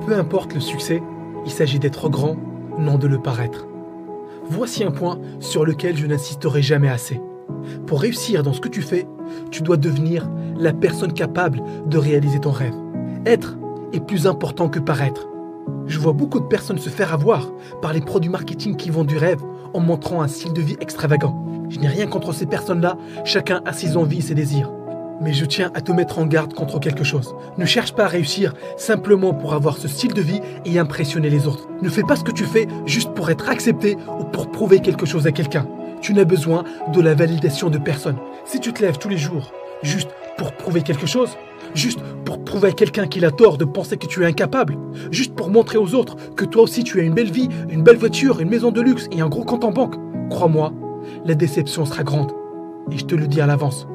Peu importe le succès, il s'agit d'être grand, non de le paraître. Voici un point sur lequel je n'insisterai jamais assez. Pour réussir dans ce que tu fais, tu dois devenir la personne capable de réaliser ton rêve. Être est plus important que paraître. Je vois beaucoup de personnes se faire avoir par les produits marketing qui vendent du rêve en montrant un style de vie extravagant. Je n'ai rien contre ces personnes-là, chacun a ses envies et ses désirs. Mais je tiens à te mettre en garde contre quelque chose. Ne cherche pas à réussir simplement pour avoir ce style de vie et impressionner les autres. Ne fais pas ce que tu fais juste pour être accepté ou pour prouver quelque chose à quelqu'un. Tu n'as besoin de la validation de personne. Si tu te lèves tous les jours juste pour prouver quelque chose, juste pour prouver à quelqu'un qu'il a tort de penser que tu es incapable, juste pour montrer aux autres que toi aussi tu as une belle vie, une belle voiture, une maison de luxe et un gros compte en banque, crois-moi, la déception sera grande. Et je te le dis à l'avance.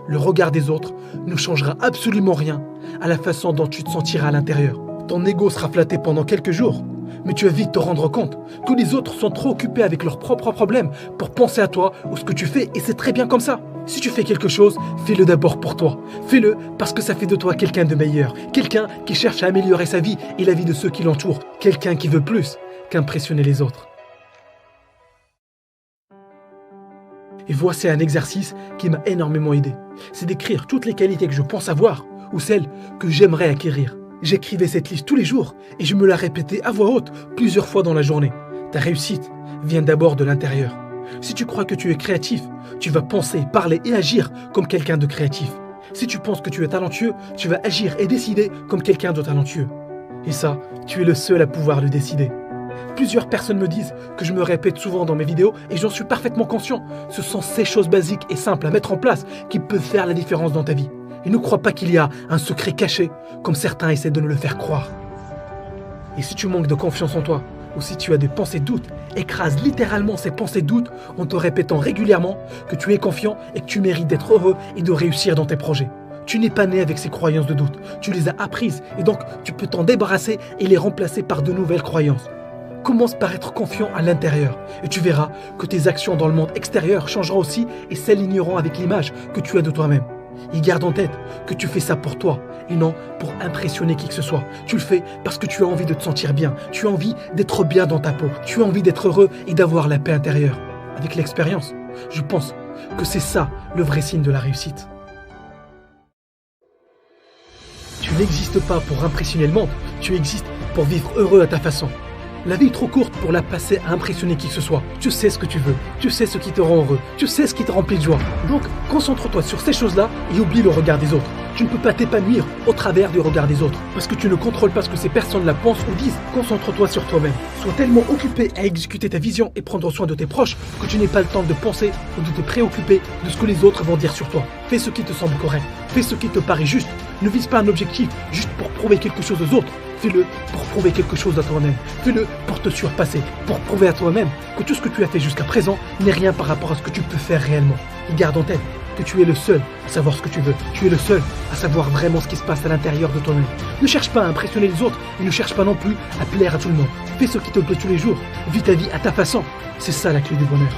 Le regard des autres ne changera absolument rien à la façon dont tu te sentiras à l'intérieur. Ton ego sera flatté pendant quelques jours, mais tu vas vite te rendre compte que les autres sont trop occupés avec leurs propres problèmes pour penser à toi ou ce que tu fais, et c'est très bien comme ça. Si tu fais quelque chose, fais-le d'abord pour toi. Fais-le parce que ça fait de toi quelqu'un de meilleur, quelqu'un qui cherche à améliorer sa vie et la vie de ceux qui l'entourent, quelqu'un qui veut plus qu'impressionner les autres. Et voici un exercice qui m'a énormément aidé. C'est d'écrire toutes les qualités que je pense avoir ou celles que j'aimerais acquérir. J'écrivais cette liste tous les jours et je me la répétais à voix haute plusieurs fois dans la journée. Ta réussite vient d'abord de l'intérieur. Si tu crois que tu es créatif, tu vas penser, parler et agir comme quelqu'un de créatif. Si tu penses que tu es talentueux, tu vas agir et décider comme quelqu'un de talentueux. Et ça, tu es le seul à pouvoir le décider. Plusieurs personnes me disent que je me répète souvent dans mes vidéos et j'en suis parfaitement conscient. Ce sont ces choses basiques et simples à mettre en place qui peuvent faire la différence dans ta vie. Et ne crois pas qu'il y a un secret caché, comme certains essaient de nous le faire croire. Et si tu manques de confiance en toi, ou si tu as des pensées de doute, écrase littéralement ces pensées de doute en te répétant régulièrement que tu es confiant et que tu mérites d'être heureux et de réussir dans tes projets. Tu n'es pas né avec ces croyances de doute, tu les as apprises et donc tu peux t'en débarrasser et les remplacer par de nouvelles croyances. Commence par être confiant à l'intérieur et tu verras que tes actions dans le monde extérieur changeront aussi et s'aligneront avec l'image que tu as de toi-même. Et garde en tête que tu fais ça pour toi et non pour impressionner qui que ce soit. Tu le fais parce que tu as envie de te sentir bien, tu as envie d'être bien dans ta peau, tu as envie d'être heureux et d'avoir la paix intérieure. Avec l'expérience, je pense que c'est ça le vrai signe de la réussite. Tu n'existes pas pour impressionner le monde, tu existes pour vivre heureux à ta façon. La vie est trop courte pour la passer à impressionner qui que ce soit. Tu sais ce que tu veux, tu sais ce qui te rend heureux, tu sais ce qui te remplit de joie. Donc, concentre-toi sur ces choses-là et oublie le regard des autres. Tu ne peux pas t'épanouir au travers du regard des autres, parce que tu ne contrôles pas ce que ces personnes-là pensent ou disent. Concentre-toi sur toi-même. Sois tellement occupé à exécuter ta vision et prendre soin de tes proches que tu n'aies pas le temps de penser ou de te préoccuper de ce que les autres vont dire sur toi. Fais ce qui te semble correct, fais ce qui te paraît juste. Ne vise pas un objectif juste pour prouver quelque chose aux autres. Fais-le pour prouver quelque chose à toi-même. Fais-le pour te surpasser, pour prouver à toi-même que tout ce que tu as fait jusqu'à présent n'est rien par rapport à ce que tu peux faire réellement. Et garde en tête que tu es le seul à savoir ce que tu veux. Tu es le seul à savoir vraiment ce qui se passe à l'intérieur de toi-même. Ne cherche pas à impressionner les autres et ne cherche pas non plus à plaire à tout le monde. Fais ce qui te plaît tous les jours. Vis ta vie à ta façon. C'est ça la clé du bonheur.